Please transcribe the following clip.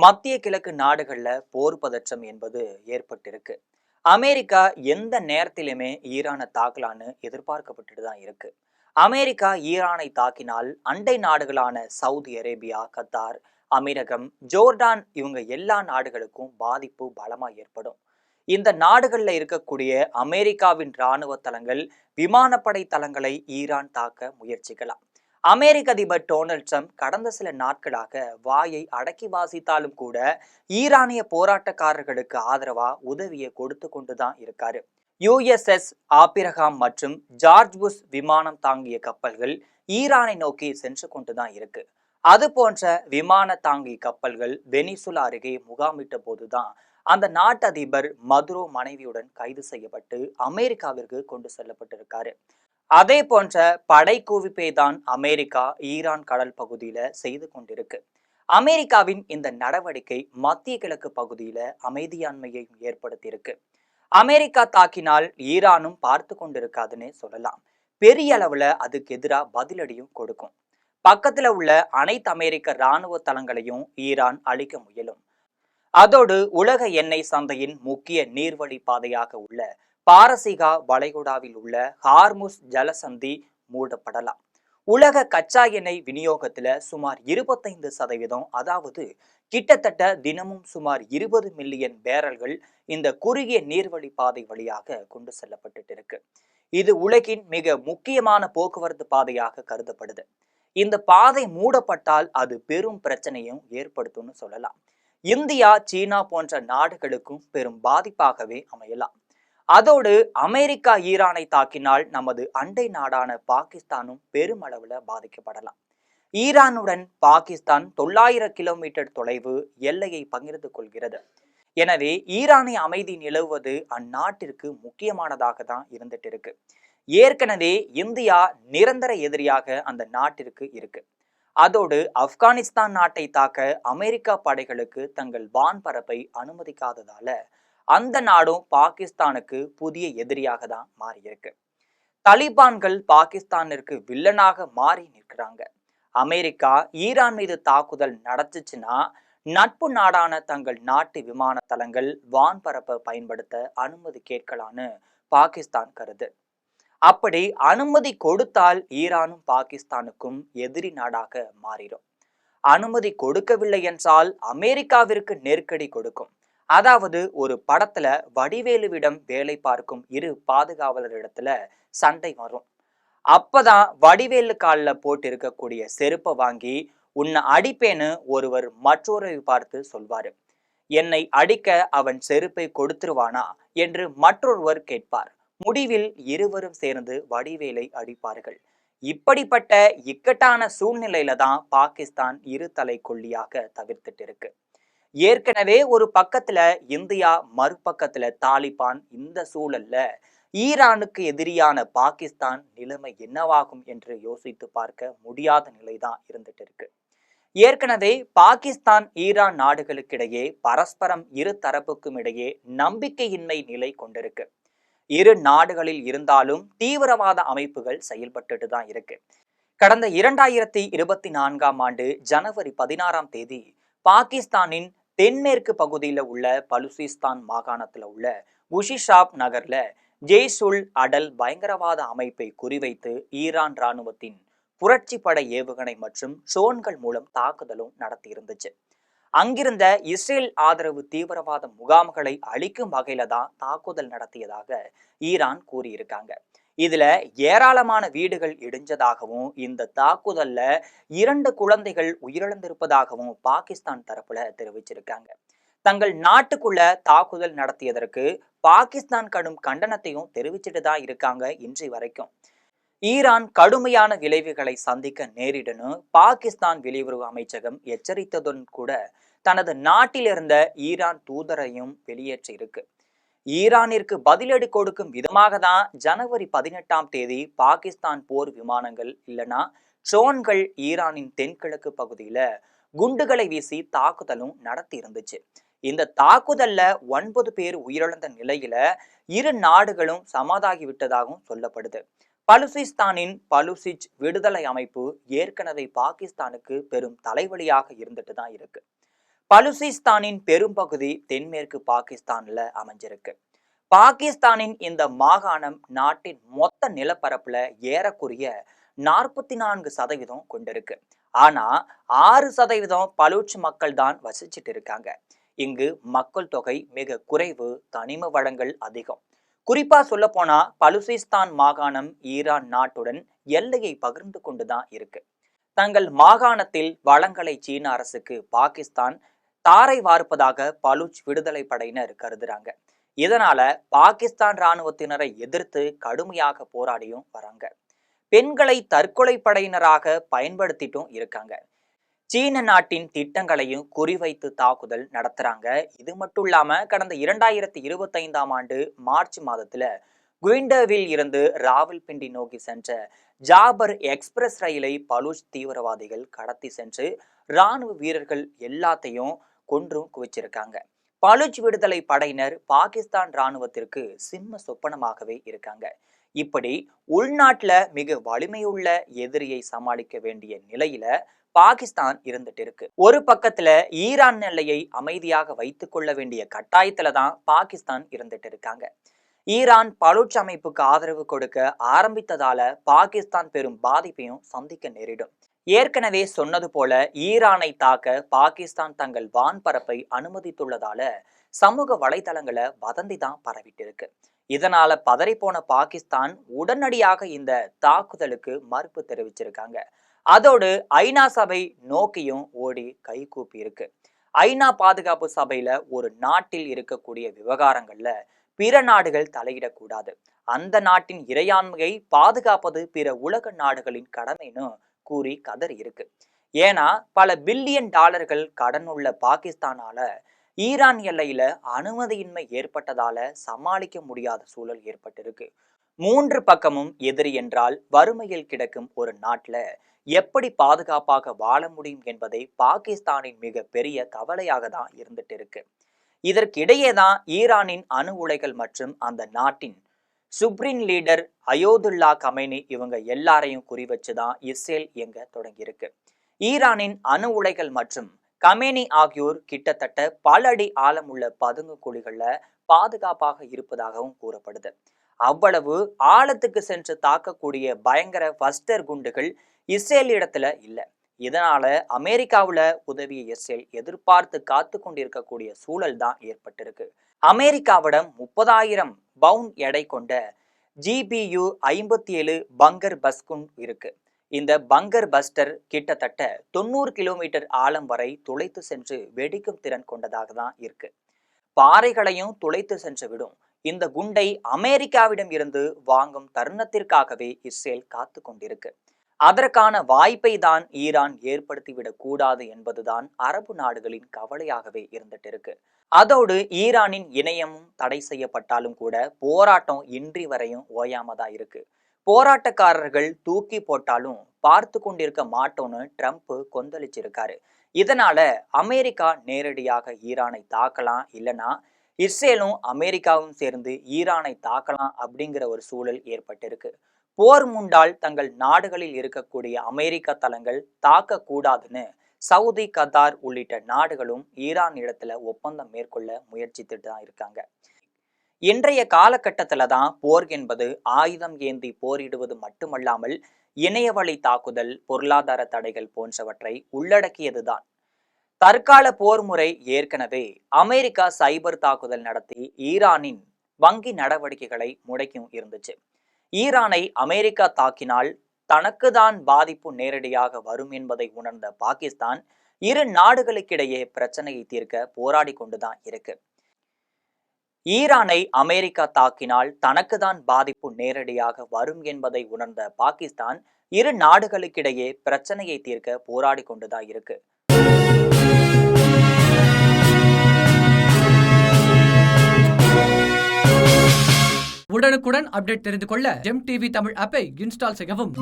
மத்திய கிழக்கு நாடுகள்ல போர் பதற்றம் என்பது ஏற்பட்டிருக்கு. அமெரிக்கா எந்த நேரத்திலுமே ஈரானை தாக்கலான்னு எதிர்பார்க்கப்பட்டுட்டு தான் இருக்கு. அமெரிக்கா ஈரானை தாக்கினால் அண்டை நாடுகளான சவுதி அரேபியா, கத்தார், அமீரகம், ஜோர்டான் இவங்க எல்லா நாடுகளுக்கும் பாதிப்பு பலமா ஏற்படும். இந்த நாடுகள்ல இருக்கக்கூடிய அமெரிக்காவின் இராணுவ தளங்கள், விமானப்படை தளங்களை ஈரான் தாக்க முயற்சிக்கலாம். அமெரிக்க அதிபர் டொனால்ட் ட்ரம்ப் கடந்த சில நாட்களாக வாயை அடக்கி வாசித்தாலும் கூட ஈரானிய போராட்டக்காரர்களுக்கு ஆதரவா உதவியை கொடுத்து கொண்டுதான் இருக்காரு. யுஎஸ்எஸ் ஆபிரகாம் மற்றும் ஜார்ஜ் புஷ் விமானம் தாங்கிய கப்பல்கள் ஈரானை நோக்கி சென்று கொண்டுதான் இருக்கு. அது போன்ற விமான தாங்கி கப்பல்கள் வெனிசுலா அருகே முகாமிட்ட போதுதான் அந்த நாட்டு அதிபர் மதுரோ மனைவியுடன் கைது செய்யப்பட்டு அமெரிக்காவிற்கு கொண்டு செல்லப்பட்டிருக்காரு. அதே போன்ற படை குவிப்பை தான் அமெரிக்கா ஈரான் கடல் பகுதியில செய்து கொண்டிருக்கு. அமெரிக்காவின் இந்த நடவடிக்கை மத்திய கிழக்கு பகுதியில அமைதியாண்மையை ஏற்படுத்தியிருக்கு. அமெரிக்கா தாக்கினால் ஈரானும் பார்த்து கொண்டிருக்காதுன்னே சொல்லலாம். பெரிய அளவுல அதுக்கு எதிராக பதிலடியும் கொடுக்கும். பக்கத்துல உள்ள அனைத்து அமெரிக்க இராணுவ தளங்களையும் ஈரான் அழிக்க முயலும். அதோடு உலக எண்ணெய் சந்தையின் முக்கிய நீர்வழி பாதையாக உள்ள பாரசீகா வளைகுடாவில் உள்ள ஹார்முஸ் ஜலசந்தி மூடப்படலாம். உலக கச்சா எண்ணெய் விநியோகத்துல சுமார் 25%, அதாவது கிட்டத்தட்ட தினமும் சுமார் 20 மில்லியன் பேரல்கள் இந்த குறுகிய நீர்வழி பாதை வழியாக கொண்டு செல்லப்பட்டு இருக்கு. இது உலகின் மிக முக்கியமான போக்குவரத்து பாதையாக கருதப்படுது. இந்த பாதை மூடப்பட்டால் அது பெரும் பிரச்சனையும் ஏற்படுத்தும்னு சொல்லலாம். இந்தியா, சீனா போன்ற நாடுகளுக்கும் பெரும் பாதிப்பாகவே அமையலாம். அதோடு அமெரிக்கா ஈரானை தாக்கினால் நமது அண்டை நாடான பாகிஸ்தானும் பெருமளவுல பாதிக்கப்படலாம். ஈரானுடன் பாகிஸ்தான் 900 கிலோமீட்டர் தொலைவு எல்லையை பகிர்ந்து கொள்கிறது. எனவே ஈரானிய அமைதி நிலவுவது அந்நாட்டிற்கு முக்கியமானதாக தான் இருந்துட்டு இருக்கு. ஏற்கனவே இந்தியா நிரந்தர எதிரியாக அந்த நாட்டிற்கு இருக்கு. அதோடு ஆப்கானிஸ்தான் நாட்டை தாக்க அமெரிக்கா படைகளுக்கு தங்கள் வான்பரப்பை அனுமதிக்காததால அந்த நாடும் பாகிஸ்தானுக்கு புதிய எதிரியாக தான் மாறியிருக்கு. தலிபான்கள் பாகிஸ்தானிற்கு வில்லனாக மாறி நிற்கிறாங்க. அமெரிக்கா ஈரான் மீது தாக்குதல் நடத்துச்சுன்னா நட்பு நாடான தங்கள் நாட்டு விமான தளங்கள் வான்பரப்பை பயன்படுத்த அனுமதி கேட்கலான்னு பாகிஸ்தான் கருது. அப்படி அனுமதி கொடுத்தால் ஈரானும் பாகிஸ்தானுக்கும் எதிரி நாடாக மாறிடும். அனுமதி கொடுக்கவில்லை என்றால் அமெரிக்காவிற்கு நெருக்கடி கொடுக்கும். அதாவது ஒரு படத்துல வடிவேலுவிடம் வேலை பார்க்கும் இரு பாதுகாவலரிடத்துல சண்டை வரும். அப்பதான் வடிவேலு காலில் போட்டு இருக்கக்கூடிய செருப்பை வாங்கி உன்னை அடிப்பேன்னு ஒருவர் மற்றொருவரை பார்த்து சொல்வாரு. என்னை அடிக்க அவன் செருப்பை கொடுத்துருவானா என்று மற்றொருவர் கேட்பார். முடிவில் இருவரும் சேர்ந்து வடிவேலை அடிப்பார்கள். இப்படிப்பட்ட இக்கட்டான சூழ்நிலையில தான் பாகிஸ்தான் இரு தலை கொல்லியாக தவிர்த்துட்டு இருக்கு. ஏற்கனவே ஒரு பக்கத்துல இந்தியா, மறுபக்கத்துல தாலிபான். இந்த சூழல்ல ஈரானுக்கு எதிரியான பாகிஸ்தான் நிலைமை என்னவாகும் என்று யோசித்து பார்க்க முடியாத நிலைதான் இருந்துட்டு இருக்கு. ஏற்கனவே பாகிஸ்தான் ஈரான் நாடுகளுக்கிடையே பரஸ்பரம் இரு தரப்புக்கும் இடையே நம்பிக்கையின்மை நிலை கொண்டிருக்கு. இரு நாடுகளில் இருந்தாலும் தீவிரவாத அமைப்புகள் செயல்பட்டுட்டு தான் இருக்கு. கடந்த 2024ஆம் ஆண்டு ஜனவரி 16ஆம் தேதி பாகிஸ்தானின் தென்மேற்கு பகுதியில உள்ள பலுசிஸ்தான் மாகாணத்துல உள்ள குஷிஷாப் நகர்ல ஜெய்ஷுல் அடல் பயங்கரவாத அமைப்பை குறிவைத்து ஈரான் இராணுவத்தின் புரட்சி படை ஏவுகணை மற்றும் ட்ரோன்கள் மூலம் தாக்குதலும் நடத்தி இருந்துச்சு. அங்கிருந்த இஸ்ரேல் ஆதரவு தீவிரவாத முகாம்களை அழிக்கும் வகையில தான் தாக்குதல் நடத்தியதாக ஈரான் கூறியிருக்காங்க. இதுல ஏராளமான வீடுகள் இடிஞ்சதாகவும் இந்த தாக்குதல்ல 2 குழந்தைகள் உயிரிழந்திருப்பதாகவும் பாகிஸ்தான் தரப்புல தெரிவிச்சிருக்காங்க. தங்கள் நாட்டுக்குள்ள தாக்குதல் நடத்தியதற்கு பாகிஸ்தான் கடும் கண்டனத்தையும் தெரிவிச்சுட்டு தான் இருக்காங்க இன்று வரைக்கும். ஈரான் கடுமையான விளைவுகளை சந்திக்க நேரிடனு பாகிஸ்தான் வெளியுறவு அமைச்சகம் எச்சரித்ததுடன் கூட தனது நாட்டில் இருந்த ஈரான் தூதரையும் வெளியேற்றி இருக்கு. ஈரானிற்கு பதிலடி கொடுக்கும் விதமாக தான் ஜனவரி 18ஆம் தேதி பாகிஸ்தான் போர் விமானங்கள் இல்லைன்னா ட்ரோன்கள் ஈரானின் தென்கிழக்கு பகுதியில குண்டுகளை வீசி தாக்குதலும் நடத்தி இருந்துச்சு. இந்த தாக்குதல்ல 9 பேர் உயிரிழந்த நிலையில இரு நாடுகளும் சமாதாகி விட்டதாகவும் சொல்லப்படுது. பலுசிஸ்தானின் பலுசிச் விடுதலை அமைப்பு ஏற்கனவே பாகிஸ்தானுக்கு பெரும் தலைவலியாக இருந்துட்டு தான் இருக்கு. பலுசிஸ்தானின் பெரும்பகுதி தென்மேற்கு பாகிஸ்தான்ல அமைஞ்சிருக்கு. பாகிஸ்தானின் இந்த மாகாணம் நாட்டின் மொத்த நிலப்பரப்புல ஏறக்குறைய 44% கொண்டிருக்கு. ஆனா 6% பலூச் மக்கள் தான் வசிச்சுட்டு இருக்காங்க. இங்கு மக்கள் தொகை மிக குறைவு, தனிம வளங்கள் அதிகம். குறிப்பா சொல்ல போனா பலுசிஸ்தான் மாகாணம் ஈரான் நாட்டுடன் எல்லையை பகிர்ந்து கொண்டுதான் இருக்கு. தங்கள் மாகாணத்தில் வளங்களை சீன அரசுக்கு பாகிஸ்தான் தாரை வார்ப்பதாக பலூச் விடுதலை படையினர் கருதுறாங்க. இதனால பாகிஸ்தான் ராணுவத்தினரை எதிர்த்து கடுமையாக போராடியும் வராங்க. பெண்களை தற்கொலை படையினராக பயன்படுத்திட்டும் இருக்காங்க. சீன நாட்டின் திட்டங்களையும் குறிவைத்து தாக்குதல் நடத்துறாங்க. இது மட்டும் இல்லாம கடந்த 2025ஆம் ஆண்டு மார்ச் மாதத்துல குயிண்டவில் இருந்து ராவல்பிண்டி நோக்கி சென்ற ஜாபர் எக்ஸ்பிரஸ் ரயிலை பலூச் தீவிரவாதிகள் கடத்தி சென்று ராணுவ வீரர்கள் எல்லாத்தையும் கொன்றும் குவிச்சிருக்காங்க. பலூச் விடுதலை படையினர் பாகிஸ்தான் ராணுவத்திற்கு சிம்ம சொப்பனமாகவே இருக்காங்க. இப்படி உள்நாட்டுல மிக வலிமையுள்ள எதிரியை சமாளிக்க வேண்டிய நிலையில பாகிஸ்தான் இருந்துட்டு இருக்கு. ஒரு பக்கத்துல ஈரான் எல்லையை அமைதியாக வைத்துக் கொள்ள வேண்டிய கட்டாயத்துல தான் பாகிஸ்தான் இருந்துட்டு இருக்காங்க. ஈரான் பலூச் அமைப்புக்கு ஆதரவு கொடுக்க ஆரம்பித்ததால பாகிஸ்தான் பெரும் பாதிப்பையும் சந்திக்க நேரிடும். ஏற்கனவே சொன்னது போல ஈரானை தாக்க பாகிஸ்தான் தங்கள் வான்பரப்பை அனுமதித்துள்ளதால சமூக வலைதளங்களை வதந்தி தான் பரவிட்டு இருக்கு. இதனால பதறிப்போன பாகிஸ்தான் உடனடியாக இந்த தாக்குதலுக்கு மறுப்பு தெரிவிச்சிருக்காங்க. அதோடு ஐநா சபை நோக்கியும் ஓடி கை கூப்பி இருக்கு. ஐநா பாதுகாப்பு சபையில ஒரு நாட்டில் இருக்கக்கூடிய விவகாரங்கள்ல பிற நாடுகள் தலையிடக்கூடாது. அந்த நாட்டின் இறையாண்மையை பாதுகாப்பது பிற உலக நாடுகளின் கடமைன்னு கூறி கதறி இருக்கு. ஏன்னா பல பில்லியன் டாலர்கள் கடன் உள்ள பாகிஸ்தானால ஈரான் எல்லையில அனுமதியின்மை ஏற்பட்டதால சமாளிக்க முடியாத சூழல் ஏற்பட்டிருக்கு. 3 பக்கமும் எதிரி என்றால் வறுமையில் கிடக்கும் ஒரு நாட்டுல எப்படி பாதுகாப்பாக வாழ முடியும் என்பதை பாகிஸ்தானின் மிக பெரிய கவலையாக தான் இருந்துட்டு இருக்கு. இதற்கிடையே தான் ஈரானின் அணு உலைகள் மற்றும் அந்த நாட்டின் சுப்ரீம் லீடர் அயோதுல்லா கமேனி இவங்க எல்லாரையும் குறி வச்சுதான் இஸ்ரேல் இயங்க தொடங்கியிருக்கு. ஈரானின் அணு உலைகள் மற்றும் கமேனி ஆகியோர் கிட்டத்தட்ட பல அடி ஆழம் உள்ள பதுங்கு குழிகள்ல பாதுகாப்பாக இருப்பதாகவும் கூறப்படுது. அவ்வளவு ஆழத்துக்கு சென்று தாக்கக்கூடிய பயங்கர பஸ்டர் குண்டுகள் இஸ்ரேல் இடத்துல இல்ல. இதனால அமெரிக்காவுல உதவிய இஸ்ரேல் எதிர்பார்த்து காத்து கொண்டிருக்கக்கூடிய சூழல் தான் ஏற்பட்டிருக்கு. அமெரிக்காவிடம் 30,000 பவுண்ட் எடை கொண்ட GBU 57 பங்கர் பஸ்குன் இருக்கு. இந்த பங்கர் பஸ்டர் கிட்டத்தட்ட 90 கிலோமீட்டர் ஆழம் வரை துளைத்து சென்று வெடிக்கும் திறன் கொண்டதாக தான் இருக்கு. பாறைகளையும் துளைத்து சென்று விடும். இந்த குண்டை அமெரிக்காவிடம் இருந்து வாங்கும் தருணத்திற்காகவே இஸ்ரேல் காத்து கொண்டிருக்கு. அதற்கான வாய்ப்பை தான் ஈரான் ஏற்படுத்திவிடக் கூடாது என்பதுதான் அரபு நாடுகளின் கவலையாகவே இருந்துட்டு இருக்கு. அதோடு ஈரானின் இணையமும் தடை செய்யப்பட்டாலும் கூட போராட்டம் இன்றி வரையும் ஓயாமதான் இருக்கு. போராட்டக்காரர்கள் தூக்கி போட்டாலும் பார்த்து கொண்டிருக்க மாட்டோம்னு ட்ரம்ப் கொந்தளிச்சிருக்காரு. இதனால அமெரிக்கா நேரடியாக ஈரானை தாக்கலாம், இல்லைன்னா இஸ்ரேலும் அமெரிக்காவும் சேர்ந்து ஈரானை தாக்கலாம் அப்படிங்கிற ஒரு சூழல் ஏற்பட்டிருக்கு. போர் முண்டால் தங்கள் நாடுகளில் இருக்கக்கூடிய அமெரிக்க தளங்கள் தாக்க கூடாதுன்னு சவுதி, கத்தார் உள்ளிட்ட நாடுகளும் ஈரான் இடத்துல ஒப்பந்தம் மேற்கொள்ள முயற்சித்துட்டு தான் இருக்காங்க. இன்றைய காலகட்டத்துல தான் போர் என்பது ஆயுதம் ஏந்தி போரிடுவது மட்டுமல்லாமல் இணையவழி தாக்குதல், பொருளாதார தடைகள் போன்றவற்றை உள்ளடக்கியதுதான். தற்கால போர் முறை ஏற்கனவே அமெரிக்கா சைபர் தாக்குதல் நடத்தி ஈரானின் வங்கி நடவடிக்கைகளை முடக்கியும் இருந்துச்சு. ஈரானை அமெரிக்கா தாக்கினால் தனக்கு தான் பாதிப்பு நேரடியாக வரும் என்பதை உணர்ந்த பாகிஸ்தான் இரு நாடுகளுக்கிடையே பிரச்சனையை தீர்க்க போராடி கொண்டுதான் இருக்கு. ஈரானை அமெரிக்கா தாக்கினால் தனக்கு தான் பாதிப்பு நேரடியாக வரும் என்பதை உணர்ந்த பாகிஸ்தான் இரு நாடுகளுக்கிடையே பிரச்சனையை தீர்க்க போராடி கொண்டுதான் இருக்கு. உடனுக்குடன் அப்டேட் தெரிந்து கொள்ள ஜெம் டிவி தமிழ் ஆப்பை இன்ஸ்டால் செய்யவும்.